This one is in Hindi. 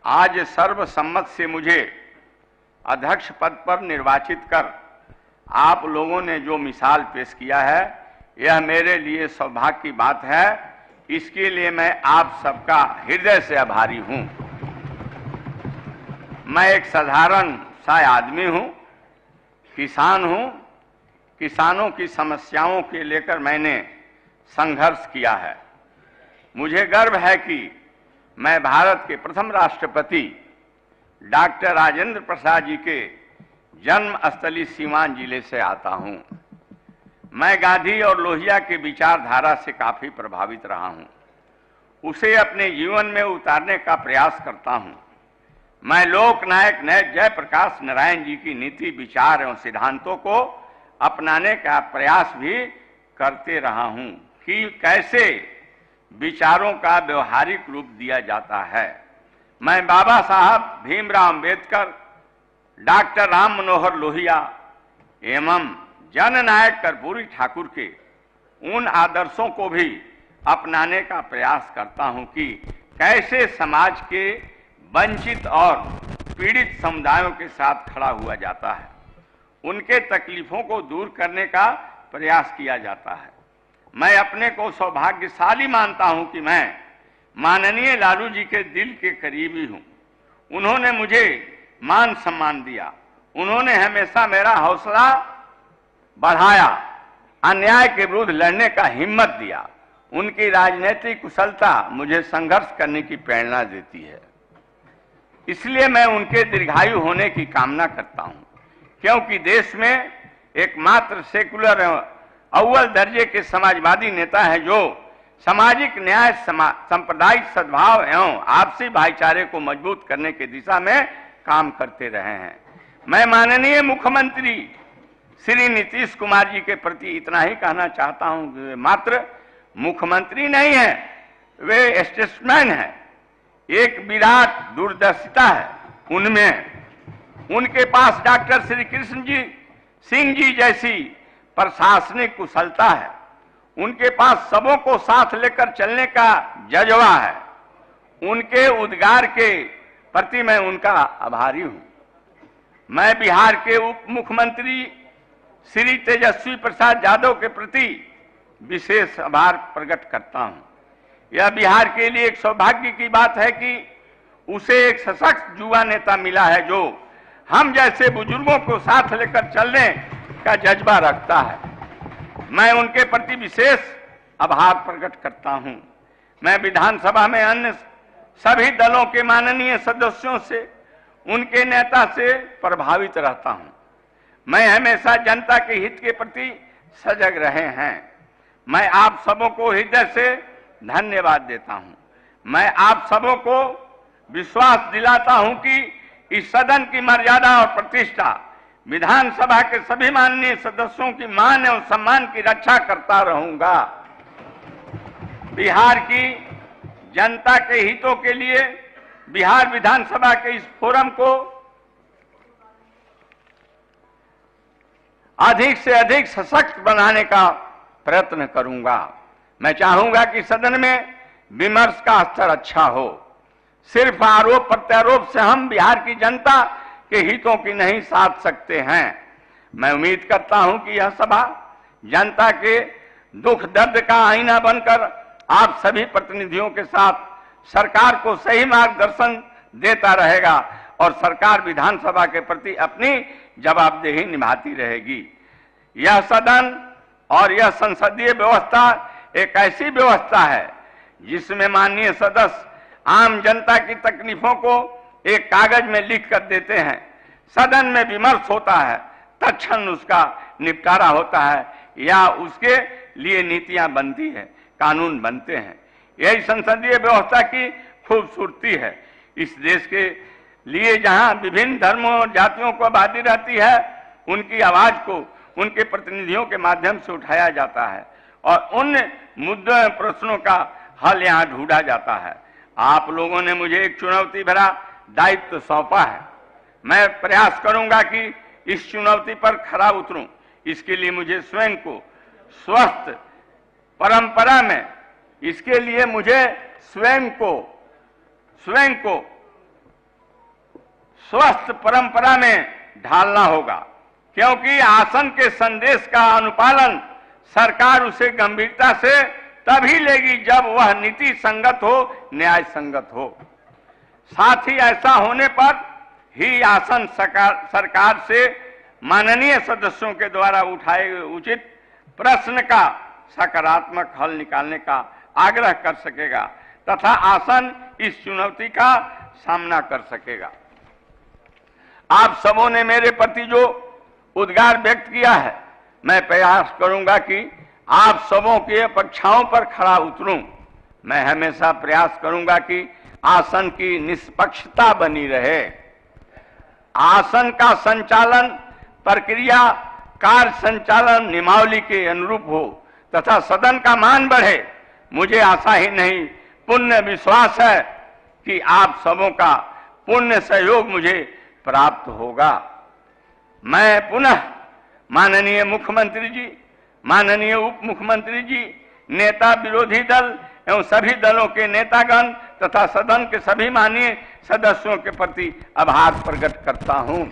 आज सर्वसम्मत से मुझे अध्यक्ष पद पर निर्वाचित कर आप लोगों ने जो मिसाल पेश किया है, यह मेरे लिए सौभाग्य की बात है। इसके लिए मैं आप सबका हृदय से आभारी हूं। मैं एक साधारण सा आदमी हूं, किसान हूं। किसानों की समस्याओं के लेकर मैंने संघर्ष किया है। मुझे गर्व है कि मैं भारत के प्रथम राष्ट्रपति डॉक्टर राजेंद्र प्रसाद जी के जन्म स्थली सीवान जिले से आता हूं। मैं गांधी और लोहिया के विचारधारा से काफी प्रभावित रहा हूं। उसे अपने जीवन में उतारने का प्रयास करता हूं। मैं लोकनायक जयप्रकाश नारायण जी की नीति, विचार एवं सिद्धांतों को अपनाने का प्रयास भी करते रहा हूं कि कैसे विचारों का व्यवहारिक रूप दिया जाता है। मैं बाबा साहब भीमराव अंबेडकर, डॉक्टर राम मनोहर लोहिया एवं जननायक कर्पूरी ठाकुर के उन आदर्शों को भी अपनाने का प्रयास करता हूं कि कैसे समाज के वंचित और पीड़ित समुदायों के साथ खड़ा हुआ जाता है, उनके तकलीफों को दूर करने का प्रयास किया जाता है। मैं अपने को सौभाग्यशाली मानता हूं कि मैं माननीय लालू जी के दिल के करीबी हूं। उन्होंने मुझे मान सम्मान दिया, उन्होंने हमेशा मेरा हौसला बढ़ाया, अन्याय के विरुद्ध लड़ने का हिम्मत दिया। उनकी राजनीतिक कुशलता मुझे संघर्ष करने की प्रेरणा देती है। इसलिए मैं उनके दीर्घायु होने की कामना करता हूं, क्योंकि देश में एकमात्र सेकुलर अव्वल दर्जे के समाजवादी नेता है जो सामाजिक न्याय, सांप्रदायिक सद्भाव एवं आपसी भाईचारे को मजबूत करने की दिशा में काम करते रहे हैं। मैं माननीय मुख्यमंत्री श्री नीतीश कुमार जी के प्रति इतना ही कहना चाहता हूं कि वे मात्र मुख्यमंत्री नहीं है, वे स्टेट्समैन है। एक विराट दूरदर्शिता है उनमें। उनके पास डॉक्टर श्री कृष्ण जी सिंह जी जैसी प्रशासनिक कुशलता है। उनके पास सबों को साथ लेकर चलने का जज्बा है। उनके उद्गार के प्रति मैं उनका आभारी हूं। मैं बिहार के उप मुख्यमंत्री श्री तेजस्वी प्रसाद यादव के प्रति विशेष आभार प्रकट करता हूं। यह बिहार के लिए एक सौभाग्य की बात है कि उसे एक सशक्त युवा नेता मिला है जो हम जैसे बुजुर्गों को साथ लेकर चलने का जज्बा रखता है। मैं उनके प्रति विशेष आभार प्रकट करता हूं। मैं विधानसभा में अन्य सभी दलों के माननीय सदस्यों से, उनके नेता से प्रभावित रहता हूं। मैं हमेशा जनता के हित के प्रति सजग रहे हैं। मैं आप सबों को हृदय से धन्यवाद देता हूं। मैं आप सबों को विश्वास दिलाता हूं कि इस सदन की मर्यादा और प्रतिष्ठा, विधानसभा के सभी माननीय सदस्यों की मान एवं सम्मान की रक्षा करता रहूंगा। बिहार की जनता के हितों के लिए बिहार विधानसभा के इस फोरम को अधिक से अधिक सशक्त बनाने का प्रयत्न करूंगा। मैं चाहूंगा कि सदन में विमर्श का स्तर अच्छा हो। सिर्फ आरोप प्रत्यारोप से हम बिहार की जनता के हितों की नहीं साध सकते हैं। मैं उम्मीद करता हूं कि यह सभा जनता के दुख दर्द का आईना बनकर आप सभी प्रतिनिधियों के साथ सरकार को सही मार्गदर्शन देता रहेगा और सरकार विधानसभा के प्रति अपनी जवाबदेही निभाती रहेगी। यह सदन और यह संसदीय व्यवस्था एक ऐसी व्यवस्था है जिसमें माननीय सदस्य आम जनता की तकलीफों को एक कागज में लिख कर देते हैं। सदन में विमर्श होता है, तत्क्षण उसका निपटारा होता है या उसके लिए नीतियां बनती है, कानून बनते हैं। यही संसदीय व्यवस्था की खूबसूरती है। इस देश के लिए जहां विभिन्न धर्मों और जातियों को आबादी रहती है, उनकी आवाज को उनके प्रतिनिधियों के माध्यम से उठाया जाता है और उन मुद्दों प्रश्नों का हल यहां ढूंढा जाता है। आप लोगों ने मुझे एक चुनौती भरा दायित्व सौंपा है। मैं प्रयास करूंगा कि इस चुनौती पर खरा उतरूं। इसके लिए मुझे स्वयं को स्वस्थ परंपरा में, इसके लिए मुझे स्वयं को स्वस्थ परंपरा में ढालना होगा, क्योंकि आसन के संदेश का अनुपालन सरकार उसे गंभीरता से तभी लेगी जब वह नीति संगत हो, न्याय संगत हो। साथ ही ऐसा होने पर ही आसन सरकार से माननीय सदस्यों के द्वारा उठाए गए उचित प्रश्न का सकारात्मक हल निकालने का आग्रह कर सकेगा तथा आसन इस चुनौती का सामना कर सकेगा। आप सबों ने मेरे प्रति जो उद्गार व्यक्त किया है, मैं प्रयास करूंगा कि आप सबों की अपेक्षाओं पर खरा उतरूं। मैं हमेशा प्रयास करूंगा कि आसन की निष्पक्षता बनी रहे, आसन का संचालन प्रक्रिया कार्य संचालन नियमावली के अनुरूप हो तथा सदन का मान बढ़े। मुझे आशा ही नहीं पूर्ण विश्वास है कि आप सबों का पूर्ण सहयोग मुझे प्राप्त होगा। मैं पुनः माननीय मुख्यमंत्री जी, माननीय उप मुख्यमंत्री जी, नेता विरोधी दल एवं सभी दलों के नेतागण तथा सदन के सभी माननीय सदस्यों के प्रति आभार प्रकट करता हूं।